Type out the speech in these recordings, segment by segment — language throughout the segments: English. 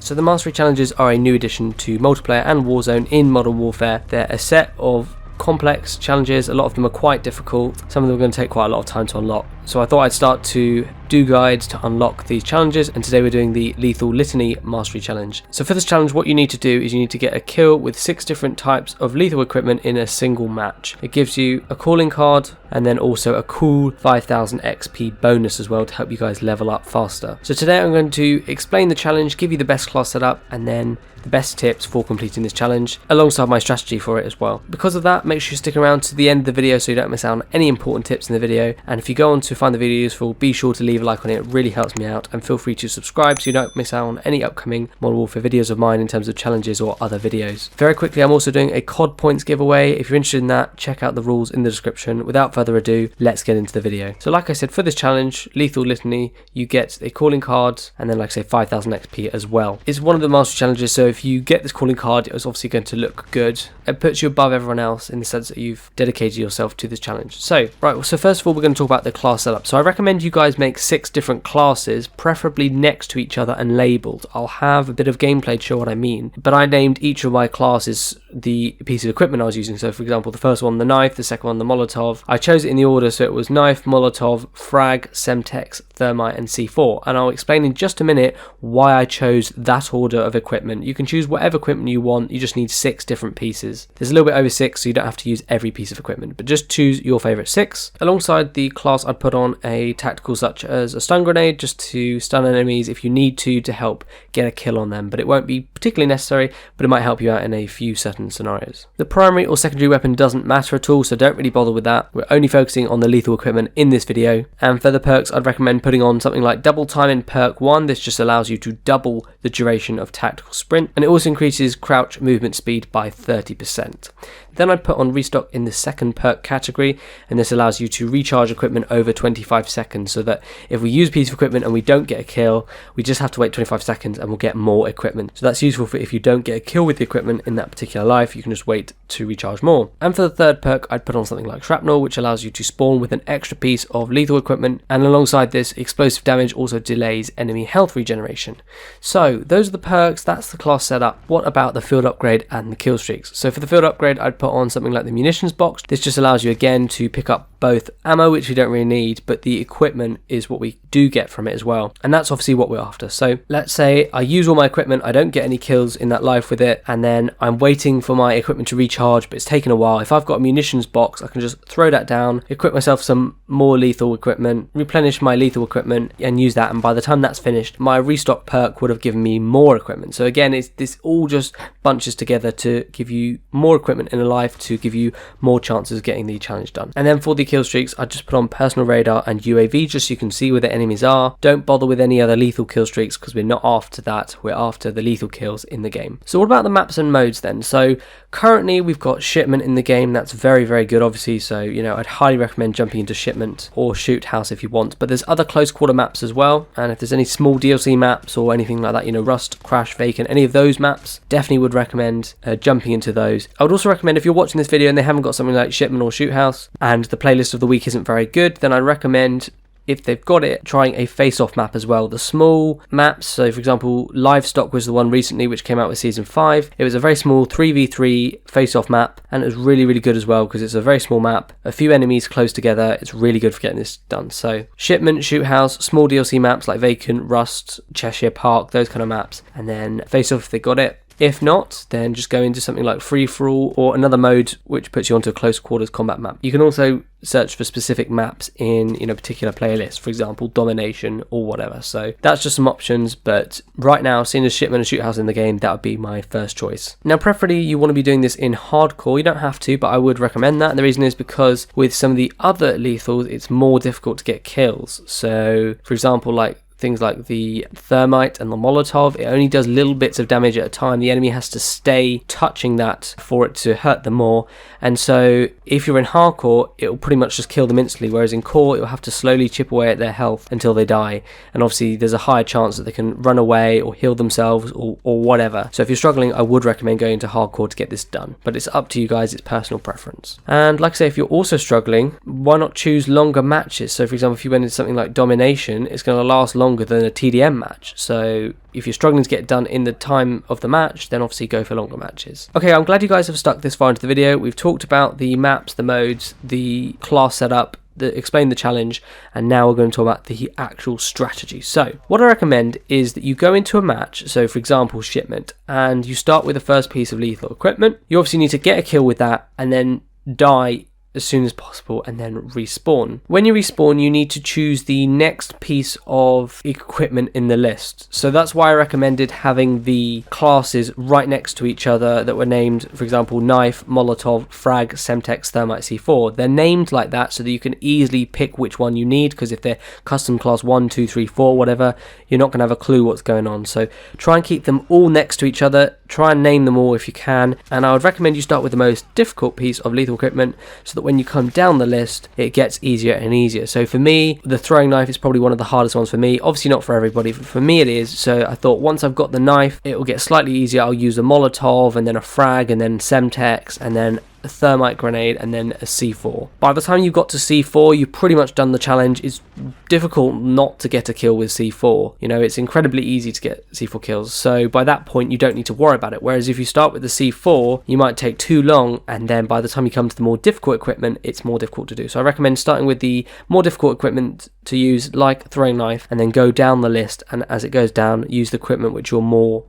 So the Mastery Challenges are a new addition to multiplayer and Warzone in Modern Warfare. They're a set of complex challenges. A lot of them are quite difficult. Some of them are going to take quite a lot of time to unlock. So I thought I'd start to do guides to unlock these challenges, and today we're doing the Lethal Litany Mastery Challenge. So for this challenge, what you need to do is you need to get a kill with 6 different types of lethal equipment in a single match. It gives you a calling card and then also a cool 5000 XP bonus as well to help you guys level up faster. So today I'm going to explain the challenge, give you the best class setup, and then the best tips for completing this challenge alongside my strategy for it as well. Because of that, make sure you stick around to the end of the video so you don't miss out on any important tips in the video. And if you go on to find the video useful, be sure to leave a like on it. It really helps me out, and feel free to subscribe so you don't miss out on any upcoming Modern Warfare videos of mine in terms of challenges or other videos. Very quickly, I'm also doing a COD Points Giveaway. If you're interested in that, check out the rules in the description. Without further ado, let's get into the video. So like I said, for this challenge, Lethal Litany, you get a calling card and then, like I say, 5000 XP as well. It's one of the mastery challenges, so if you get this calling card, it's obviously going to look good. It puts you above everyone else in the sense that you've dedicated yourself to this challenge. So so first of all, we're going to talk about the class setup. So I recommend you guys make 6 different classes, preferably next to each other and labeled. I'll have a bit of gameplay to show what I mean, but I named each of my classes the piece of equipment I was using. So for example, the first one the knife, the second one the Molotov. I chose it in the order, so it was knife, Molotov, frag, Semtex, thermite and C4, and I'll explain in just a minute why I chose that order of equipment. You can choose whatever equipment you want, you just need 6 different pieces. There's a little bit over 6, so you don't have to use every piece of equipment, but just choose your favorite 6. Alongside the class, I'd put on a tactical such as a stun grenade, just to stun enemies if you need to help get a kill on them, but it won't be particularly necessary, but it might help you out in a few certain scenarios. The primary or secondary weapon doesn't matter at all, so don't really bother with that. We're only focusing on the lethal equipment in this video. And for the perks, I'd recommend putting on something like double time in perk 1. This just allows you to double the duration of tactical sprint, and it also increases crouch movement speed by 30%. Then I'd put on restock in the second perk category, and this allows you to recharge equipment over 25 seconds, so that if we use a piece of equipment and we don't get a kill, we just have to wait 25 seconds and we'll get more equipment. So that's useful for if you don't get a kill with the equipment in that particular life, you can just wait to recharge more. And for the third perk, I'd put on something like shrapnel, which allows you to spawn with an extra piece of lethal equipment, and alongside this, explosive damage also delays enemy health regeneration. So those are the perks, that's the class setup. What about the field upgrade and the kill streaks? So for the field upgrade, I'd put on something like the munitions box. This just allows you again to pick up both ammo, which we don't really need, but the equipment is what we do get from it as well, and that's obviously what we're after. So let's say I use all my equipment, I don't get any kills in that life with it, and then I'm waiting for my equipment to recharge, but it's taken a while. If I've got a munitions box, I can just throw that down, equip myself some more lethal equipment, replenish my lethal equipment, and use that, and by the time that's finished, my restock perk would have given me more equipment. So again, this all just bunches together to give you more equipment in a life, to give you more chances of getting the challenge done. And then for the kill streaks, I just put on personal radar and UAV just so you can see where the enemies are. Don't bother with any other lethal kill streaks because we're not after that, we're after the lethal kills in the game. So what about the maps and modes then? So currently we've got shipment in the game, that's very, very good obviously, so I'd highly recommend jumping into shipment or shoot house if you want, but there's other close quarter maps as well, and if there's any small DLC maps or anything like that, Rust, Crash, Vacant, any of those maps, definitely would recommend jumping into those. I would also recommend if you're watching this video and they haven't got something like shipment or shoot house and the playlist of the week isn't very good, then I'd recommend, if they've got it, trying a face-off map as well. The small maps, so for example, Livestock was the one recently which came out with Season 5. It was a very small 3v3 face-off map, and it was really, really good as well because it's a very small map, a few enemies close together, it's really good for getting this done. So Shipment, Shoot House, small DLC maps like Vacant, Rust, Cheshire Park, those kind of maps, and then face-off if they got it. If not, then just go into something like free-for-all or another mode which puts you onto a close quarters combat map. You can also search for specific maps in particular playlists, for example domination or whatever. So that's just some options, but right now, seeing as shipment and shoot house in the game, that would be my first choice. Now preferably you want to be doing this in hardcore. You don't have to, but I would recommend that, and the reason is because with some of the other lethals it's more difficult to get kills. So for example, like things like the thermite and the Molotov, it only does little bits of damage at a time. The enemy has to stay touching that for it to hurt them more, and so if you're in hardcore, it will pretty much just kill them instantly, whereas in core, it will have to slowly chip away at their health until they die, and obviously there's a higher chance that they can run away or heal themselves or whatever. So if you're struggling, I would recommend going to hardcore to get this done, but it's up to you guys, it's personal preference. And like I say, if you're also struggling, why not choose longer matches? So for example, if you went into something like domination, it's going to last longer longer than a TDM match. So if you're struggling to get it done in the time of the match, then obviously go for longer matches. Okay, I'm glad you guys have stuck this far into the video. We've talked about the maps, the modes, the class setup, explain the challenge, and now we're going to talk about the actual strategy. So what I recommend is that you go into a match, so for example shipment, and you start with the first piece of lethal equipment. You obviously need to get a kill with that and then die as soon as possible and then respawn. When you respawn, you need to choose the next piece of equipment in the list. So that's why I recommended having the classes right next to each other that were named, for example, knife, Molotov, frag, Semtex, thermite, C4. They're named like that so that you can easily pick which one you need, because if they're custom class 1, 2, 3, 4, whatever, you're not going to have a clue what's going on. So try and keep them all next to each other. Try and name them all if you can. And I would recommend you start with the most difficult piece of lethal equipment so that when you come down the list, it gets easier and easier. So for me, the throwing knife is probably one of the hardest ones for me. Obviously not for everybody, but for me it is. So I thought once I've got the knife, it will get slightly easier. I'll use a Molotov and then a frag and then Semtex and then a thermite grenade and then a C4. By the time you've got to C4, you've pretty much done the challenge. It's difficult not to get a kill with C4. You know, it's incredibly easy to get C4 kills. So by that point, you don't need to worry about it. Whereas if you start with the C4, you might take too long, and then by the time you come to the more difficult equipment, it's more difficult to do. So I recommend starting with the more difficult equipment to use, like throwing knife, and then go down the list, and as it goes down, use the equipment which you're more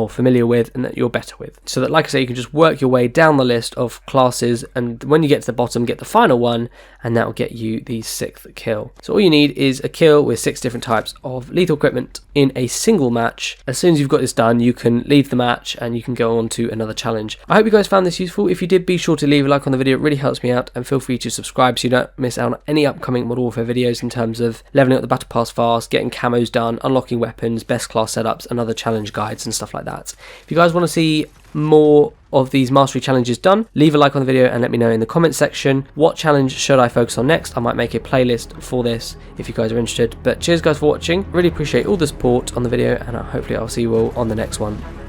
familiar with and that you're better with, so that, like I say, you can just work your way down the list of classes, and when you get to the bottom, get the final one, and that will get you the 6th kill. So all you need is a kill with 6 different types of lethal equipment in a single match. As soon as you've got this done, you can leave the match and you can go on to another challenge. I hope you guys found this useful. If you did, be sure to leave a like on the video. It really helps me out, and feel free to subscribe so you don't miss out on any upcoming Modern Warfare videos in terms of leveling up the battle pass fast, getting camos done, unlocking weapons, best class setups, and other challenge guides and stuff like that. If you guys want to see more of these mastery challenges done, leave a like on the video and let me know in the comment section what challenge should I focus on next. I might make a playlist for this if you guys are interested. But cheers guys for watching, really appreciate all the support on the video, and hopefully I'll see you all on the next one.